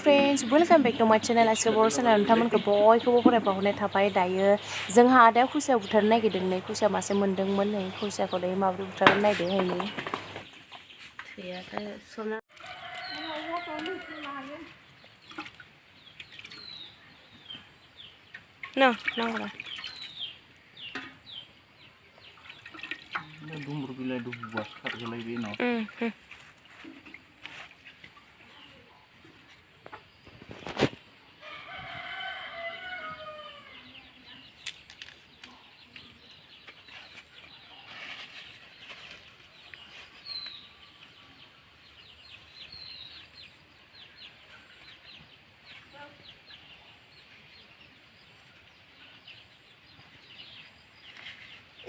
Friends welcome back to माय channel आजके बर' channel नोंथांमोनखौ बयखौबो बरायबावहरनाय थाबाय दायो जोंहा आदाया खुसिया बुथारनो नागिरदों नै खुसिया मासे मोनदोंमोन नै खुसियाखौ दायो माबोरै बुथारनो नागिरदों हैनै थैयाखै सना No, नांगौ Dumur bilai du buas kat gelai bino.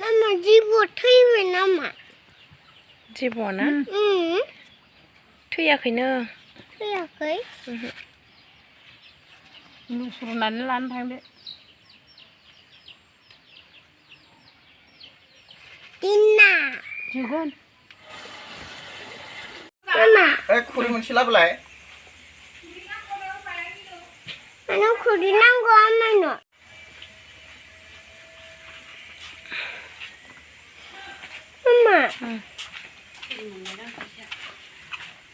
Mama, jibo थैबाय नामा? जिबौना? थैयाखैनो। थैयाखै? Nusurunaनै लानो थांदो। दिना। जोगोन। Mama. खुरि मोनसे लाबोलाय। Ano खुरि नांगौ आमानो? Mama.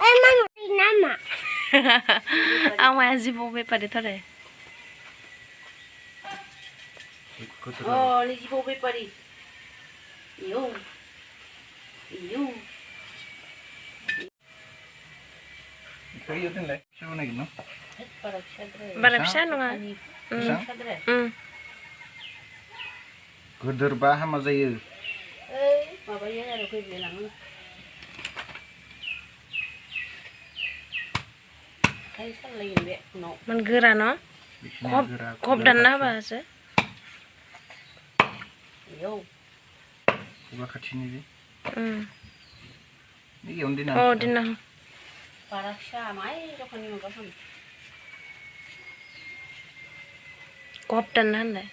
Mama nama. Awalnya jibo bepa deh tadi. Oh, ini jibo bepa di. Iyo. Kayu tu lah. Siapa lagi no? Barangsa nunga. Gedor bah sama saya. Apa ya ada kau bilang? Man gera no? Kop dan apa sih? Yo. Buka kacang ni. Ni yang di Oh di nah. Parasha mai to kani mo kasan. Kop dan nanda.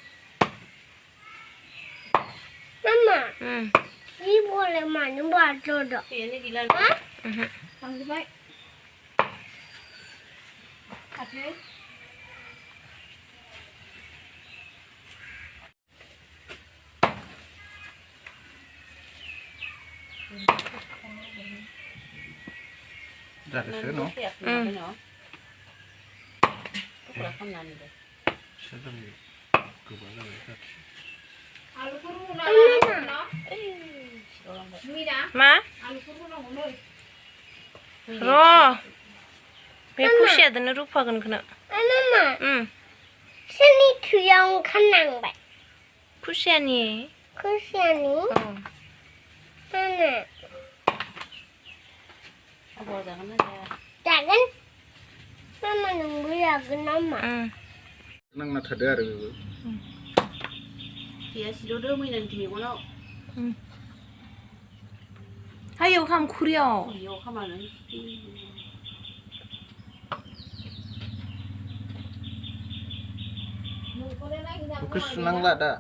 Mama. Jibo le mana buat jodoh? Ini gila. Sampai baik. Kasih. Dah ada no? Kurang kanan deh. Sudah ni. Kebala lekat. Alu kuru nak. Ma? Alu kuru nak boleh. Roh. Be khusia dan rupa kan kena. Mama. Sini tu yang kenang baik. Khusia ni. Khusia ni. Mana? Apa jangan aja. Jangan. Mama nunggu ya kenapa? Nang nak ada ada. Dia si dodo mai nanti ni kono. Ayo kamu kurio. Yo kamana. Bukan senang lah dah.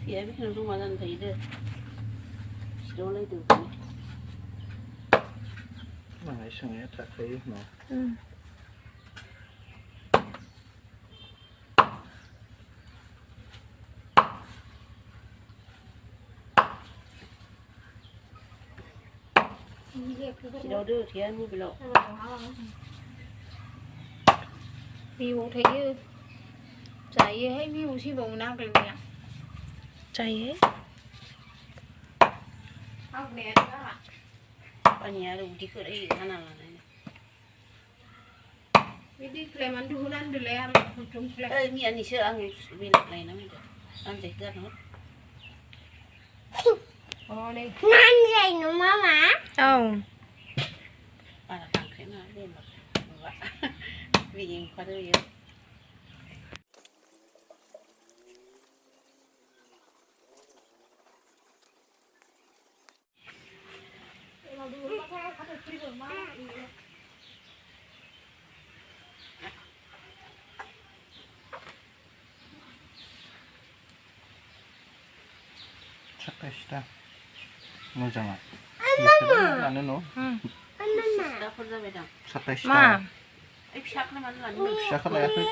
Dia bikin rumah dan tadi deh. Sudah lagi tu. Mana isengnya tak kayu no. Si dodo dia ni belok. View thấy chạy hay view chỉ bầu nào cái này. Chạy. Học nè đó hả? Banyak ada di kedai mana lah ni. Jadi kleman dulu nan dulu ya, macam klem. Ni ani saya angin bilik lain nama tu. Anjay kan no. Oh ni. Nan vậy nó mama. Oh. Para tangkap na dia nak. Bikin pada dia. 27टा मोजाङा बेखौनो लानो न' दाफोर जाबाय दां 27टा मा ओइ फिसाखौनो मानो लानो फिसाखौ लायाखै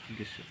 बिदिसो